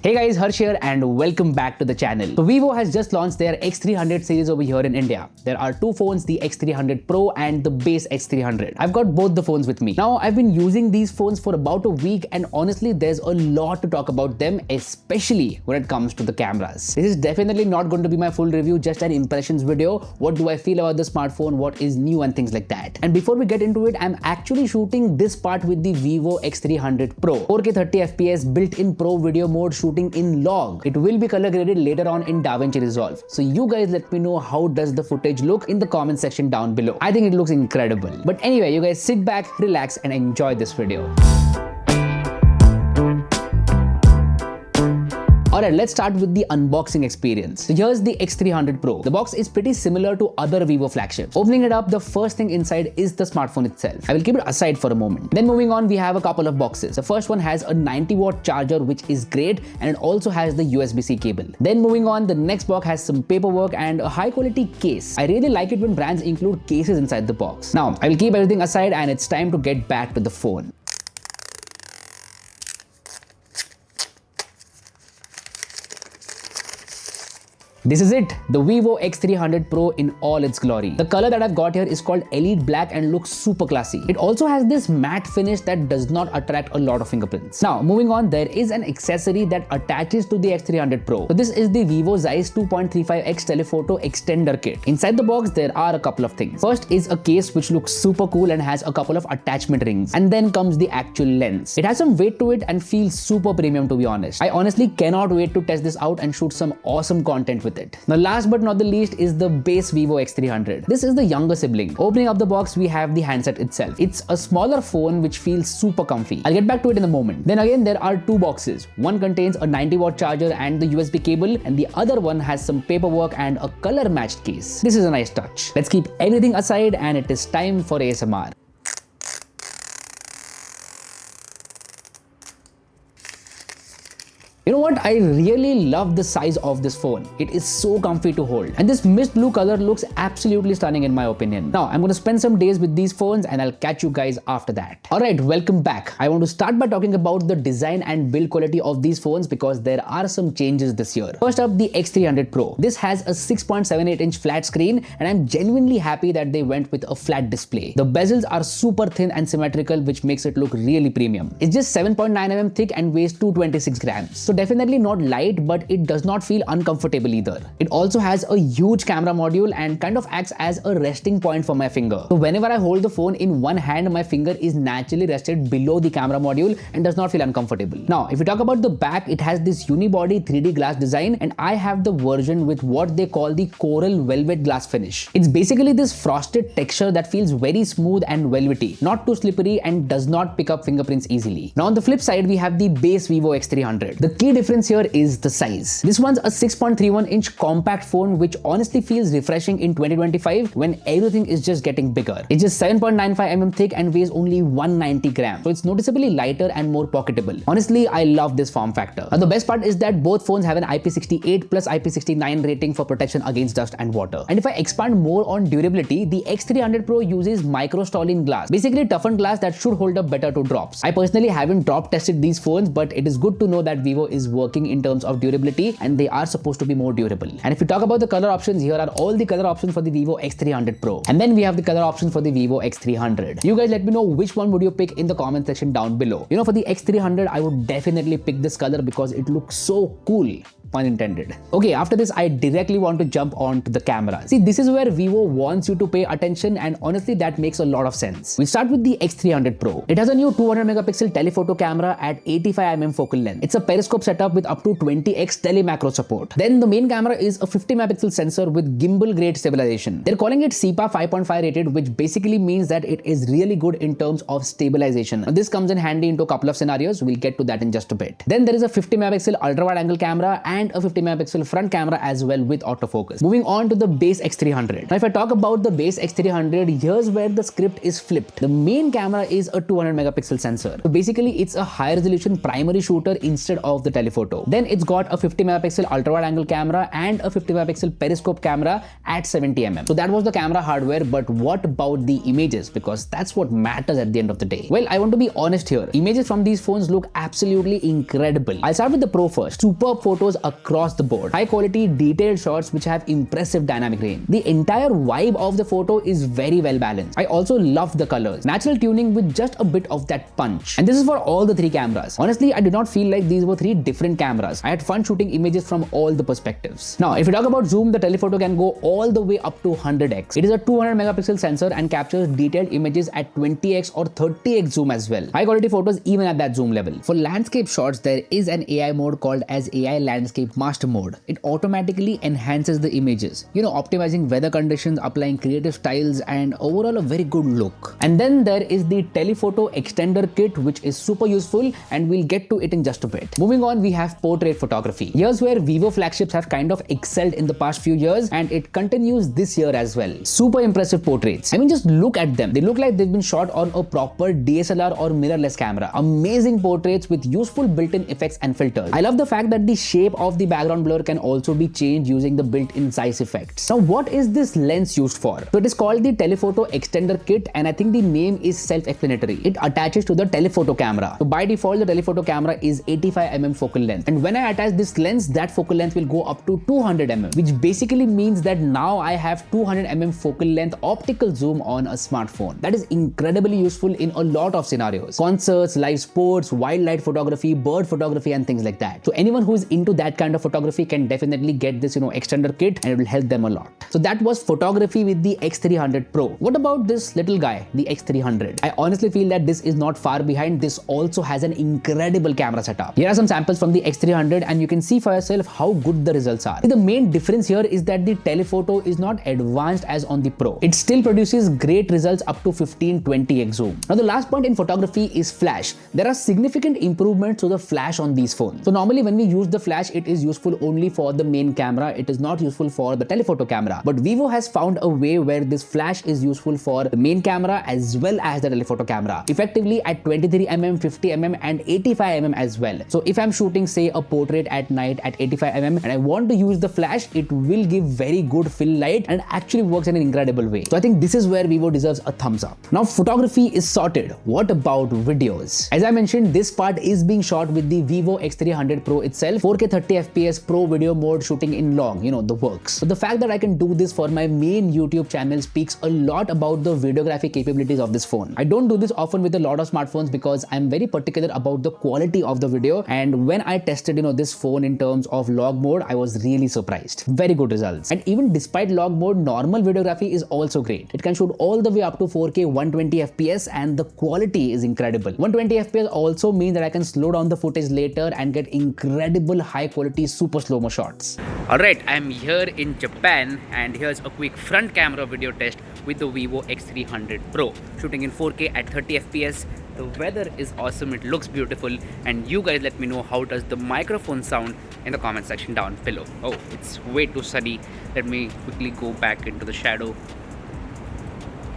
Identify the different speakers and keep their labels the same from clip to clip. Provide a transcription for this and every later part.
Speaker 1: Hey guys, Harsh here and welcome back to the channel. So Vivo has just launched their X300 series over here in India. There are two phones, the X300 Pro and the base X300. I've got both the phones with me. Now I've been using these phones for about a week and honestly there's a lot to talk about them, especially when it comes to the cameras. This is definitely not going to be my full review, just an impressions video. What do I feel about the smartphone, what is new and things like that. And before we get into it, I'm actually shooting this part with the vivo X300 Pro. 4K 30 FPS built-in Pro video mode, shooting in log. It will be color graded later on in DaVinci Resolve. So you guys let me know how does the footage look in the comment section down below. I think it looks incredible. But anyway, you guys sit back, relax and enjoy this video. Alright, let's start with the unboxing experience. So here's the X300 Pro. The box is pretty similar to other Vivo flagships. Opening it up, the first thing inside is the smartphone itself. I will keep it aside for a moment. Then moving on, we have a couple of boxes. The first one has a 90-watt charger, which is great, and it also has the USB-C cable. Then moving on, the next box has some paperwork and a high-quality case. I really like it when brands include cases inside the box. Now, I will keep everything aside and it's time to get back to the phone. This is it, the vivo X300 Pro in all its glory. The color that I've got here is called Elite Black and looks super classy. It also has this matte finish that does not attract a lot of fingerprints. Now, moving on, there is an accessory that attaches to the X300 Pro. So this is the vivo Zeiss 2.35x Telephoto Extender kit. Inside the box, there are a couple of things. First is a case which looks super cool and has a couple of attachment rings. And then comes the actual lens. It has some weight to it and feels super premium, to be honest. I honestly cannot wait to test this out and shoot some awesome content with it. Now last but not the least is the base vivo X300. This is the younger sibling. Opening up the box, we have the handset itself. It's a smaller phone which feels super comfy. I'll get back to it in a moment. Then again, there are two boxes. One contains a 90-watt charger and the USB cable, and the other one has some paperwork and a color matched case. This is a nice touch. Let's keep everything aside and it is time for ASMR. You know what? I really love the size of this phone. It is so comfy to hold. And this mist blue color looks absolutely stunning in my opinion. Now, I'm going to spend some days with these phones and I'll catch you guys after that. Alright, welcome back. I want to start by talking about the design and build quality of these phones because there are some changes this year. First up, the X300 Pro. This has a 6.78-inch flat screen and I'm genuinely happy that they went with a flat display. The bezels are super thin and symmetrical, which makes it look really premium. It's just 7.9 mm thick and weighs 226 grams. So definitely not light, but it does not feel uncomfortable either. It also has a huge camera module and kind of acts as a resting point for my finger. So whenever I hold the phone in one hand, my finger is naturally rested below the camera module and does not feel uncomfortable. Now, if we talk about the back, it has this unibody 3D glass design and I have the version with what they call the coral velvet glass finish. It's basically this frosted texture that feels very smooth and velvety, not too slippery and does not pick up fingerprints easily. Now on the flip side, we have the base vivo X300. The key difference here is the size. This one's a 6.31-inch compact phone which honestly feels refreshing in 2025 when everything is just getting bigger. It's just 7.95 mm thick and weighs only 190 grams. So it's noticeably lighter and more pocketable. Honestly, I love this form factor. Now the best part is that both phones have an IP68 plus IP69 rating for protection against dust and water. And if I expand more on durability, the X300 Pro uses microstolene glass, basically toughened glass that should hold up better to drops. I personally haven't drop tested these phones, but it is good to know that Vivo is working in terms of durability and they are supposed to be more durable. And if you talk about the color options, here are all the color options for the vivo X300 Pro. And then we have the color options for the vivo X300. You guys let me know which one would you pick in the comment section down below. You know, for the X300, I would definitely pick this color because it looks so cool. Pun intended. Okay, after this, I directly want to jump on to the camera. See, this is where Vivo wants you to pay attention and honestly, that makes a lot of sense. We start with the X300 Pro. It has a new 200 megapixel telephoto camera at 85 mm focal length. It's a periscope setup with up to 20x telemacro support. Then the main camera is a 50 megapixel sensor with gimbal grade stabilization. They're calling it SEPA 5.5 rated, which basically means that it is really good in terms of stabilization. Now, this comes in handy into a couple of scenarios. We'll get to that in just a bit. Then there is a 50 megapixel ultra wide angle camera and and a 50 megapixel front camera as well with autofocus. Moving on to the base X300. Now if I talk about the base X300, here's where the script is flipped. The main camera is a 200 megapixel sensor. So basically it's a high resolution primary shooter instead of the telephoto. Then it's got a 50 megapixel ultra wide angle camera and a 50 megapixel periscope camera at 70 mm. So that was the camera hardware, but what about the images? Because that's what matters at the end of the day. Well, I want to be honest here. Images from these phones look absolutely incredible. I'll start with the Pro first. Superb photos across the board. High quality detailed shots which have impressive dynamic range. The entire vibe of the photo is very well balanced. I also love the colors. Natural tuning with just a bit of that punch. And this is for all the three cameras. Honestly, I did not feel like these were three different cameras. I had fun shooting images from all the perspectives. Now, if you talk about zoom, the telephoto can go all the way up to 100x. It is a 200 megapixel sensor and captures detailed images at 20x or 30x zoom as well. High quality photos even at that zoom level. For landscape shots, there is an AI mode called as AI Landscape Master Mode. It automatically enhances the images, optimizing weather conditions, applying creative styles, and overall a very good look. And then there is the Telephoto Extender kit, which is super useful, and we'll get to it in just a bit. Moving on, we have portrait photography. Here's where Vivo flagships have kind of excelled in the past few years, and it continues this year as well. Super impressive portraits. I mean, just look at them. They look like they've been shot on a proper DSLR or mirrorless camera. Amazing portraits with useful built-in effects and filters. I love the fact that the shape of the background blur can also be changed using the built-in size effects. Now, what is this lens used for? So it is called the Telephoto Extender kit, and I think the name is self-explanatory. It attaches to the telephoto camera. So by default, the telephoto camera is 85mm focal length, and when I attach this lens, that focal length will go up to 200mm, which basically means that now I have 200mm focal length optical zoom on a smartphone. That is incredibly useful in a lot of scenarios. Concerts, live sports, wildlife photography, bird photography, and things like that. So anyone who is into that kind of photography can definitely get this, extender kit, and it will help them a lot. So that was photography with the X300 Pro. What about this little guy, the X300? I honestly feel that this is not far behind. This also has an incredible camera setup. Here are some samples from the X300, and you can see for yourself how good the results are. The main difference here is that the telephoto is not advanced as on the Pro. It still produces great results up to 15-20x zoom. Now the last point in photography is flash. There are significant improvements to the flash on these phones. So normally when we use the flash, it is useful only for the main camera. It is not useful for the telephoto camera. But Vivo has found a way where this flash is useful for the main camera as well as the telephoto camera, effectively at 23mm, 50mm, and 85mm as well. So if I'm shooting, say, a portrait at night at 85mm and I want to use the flash, it will give very good fill light and actually works in an incredible way. So I think this is where Vivo deserves a thumbs up. Now photography is sorted. What about videos? As I mentioned, this part is being shot with the vivo X300 Pro itself, 4K 30fps pro video mode, shooting in long, the works. So the fact that I can do this for my main YouTube channel speaks a lot about the videography capabilities of this phone. I don't do this often with a lot of smartphones because I'm very particular about the quality of the video, and when I tested this phone in terms of log mode, I was really surprised. Very good results. And even despite log mode, normal videography is also great. It can shoot all the way up to 4K 120fps, and the quality is incredible. 120fps also means that I can slow down the footage later and get incredible high quality super slow-mo shots. Alright, I'm here in Japan, and here's a quick front camera video test with the vivo X300 Pro, shooting in 4K at 30fps. The weather is awesome, it looks beautiful, and you guys let me know how does the microphone sound in the comment section down below. Oh, it's way too sunny. Let me quickly go back into the shadow.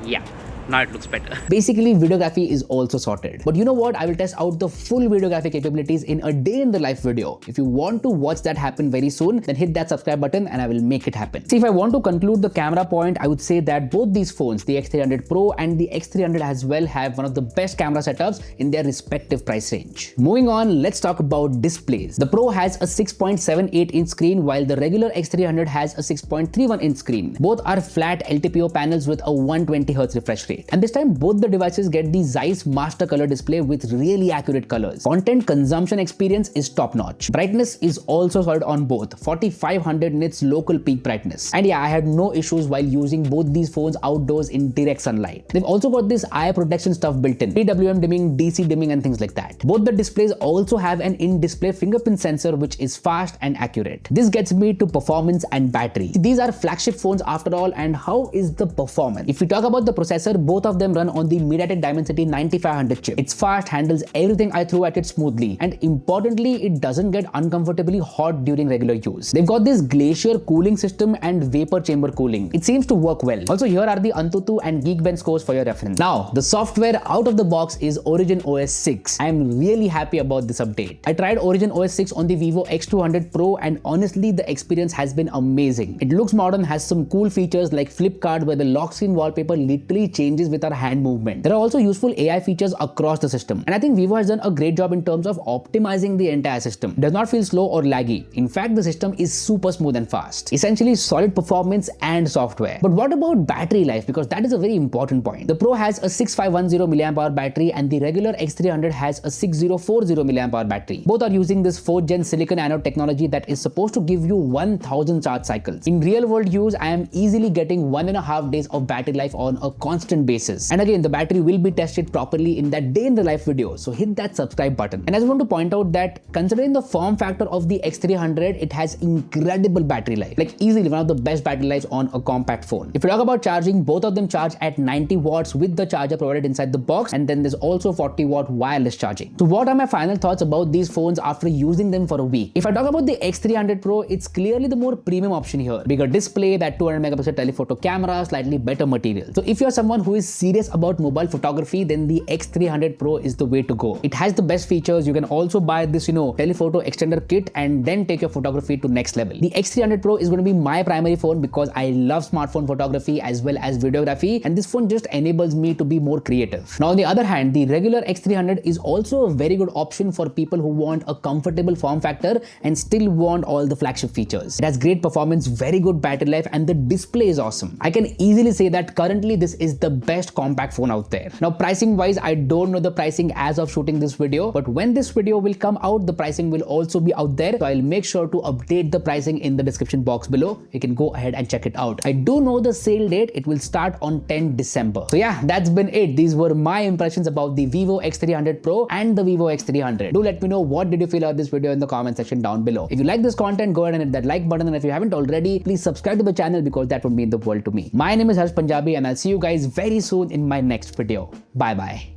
Speaker 1: Yeah. Now it looks better. Basically, videography is also sorted. But you know what? I will test out the full videography capabilities in a day in the life video. If you want to watch that happen very soon, then hit that subscribe button and I will make it happen. See, if I want to conclude the camera point, I would say that both these phones, the X300 Pro and the X300 as well, have one of the best camera setups in their respective price range. Moving on, let's talk about displays. The Pro has a 6.78-inch screen, while the regular X300 has a 6.31-inch screen. Both are flat LTPO panels with a 120Hz refresh rate. And this time both the devices get the Zeiss master color display with really accurate colors. Content consumption experience is top notch. Brightness is also solid on both, 4500 nits local peak brightness. And yeah, I had no issues while using both these phones outdoors in direct sunlight. They've also got this eye protection stuff built in, PWM dimming, DC dimming, and things like that. Both the displays also have an in-display fingerprint sensor which is fast and accurate. This gets me to performance and battery. These are flagship phones after all, and how is the performance? If we talk about the processor, both of them run on the MediaTek Dimensity 9500 chip. It's fast, handles everything I throw at it smoothly, and importantly, it doesn't get uncomfortably hot during regular use. They've got this glacier cooling system and vapor chamber cooling. It seems to work well. Also, here are the Antutu and Geekbench scores for your reference. Now, the software out of the box is Origin OS 6. I am really happy about this update. I tried Origin OS 6 on the vivo X300 Pro, and honestly, the experience has been amazing. It looks modern, has some cool features like flip card where the lock screen wallpaper literally changes with our hand movement. There are also useful AI features across the system, and I think Vivo has done a great job in terms of optimizing the entire system. It does not feel slow or laggy. In fact, the system is super smooth and fast. Essentially solid performance and software. But what about battery life? Because that is a very important point. The Pro has a 6510 mAh battery and the regular X300 has a 6040 mAh battery. Both are using this 4th gen silicon anode technology that is supposed to give you 1000 charge cycles. In real world use, I am easily getting 1.5 days of battery life on a constant basis. And again, the battery will be tested properly in that day in the life video, so hit that subscribe button. And I just want to point out that considering the form factor of the X300, it has incredible battery life, like easily one of the best battery lives on a compact phone. If you talk about charging, both of them charge at 90 watts with the charger provided inside the box, and then there's also 40-watt wireless charging. So what are my final thoughts about these phones after using them for a week? If I talk about the X300 Pro, it's clearly the more premium option here. Bigger display, that 200 megapixel telephoto camera, slightly better material. So if you're someone who is serious about mobile photography, then the X300 Pro is the way to go. It has the best features. You can also buy this, telephoto extender kit and then take your photography to next level. The X300 Pro is going to be my primary phone because I love smartphone photography as well as videography, and this phone just enables me to be more creative. Now, on the other hand, the regular X300 is also a very good option for people who want a comfortable form factor and still want all the flagship features. It has great performance, very good battery life, and the display is awesome. I can easily say that currently this is the best compact phone out there. Now, pricing wise, I don't know the pricing as of shooting this video, but when this video will come out, the pricing will also be out there. So I'll make sure to update the pricing in the description box below. You can go ahead and check it out. I do know the sale date. It will start on 10 December. So yeah, that's been it. These were my impressions about the vivo X300 Pro and the vivo X300. Do let me know what did you feel of this video in the comment section down below. If you like this content, go ahead and hit that like button, and if you haven't already, please subscribe to the channel because that would mean the world to me. My name is Harsh Punjabi, and I'll see you guys very soon in my next video. Bye bye.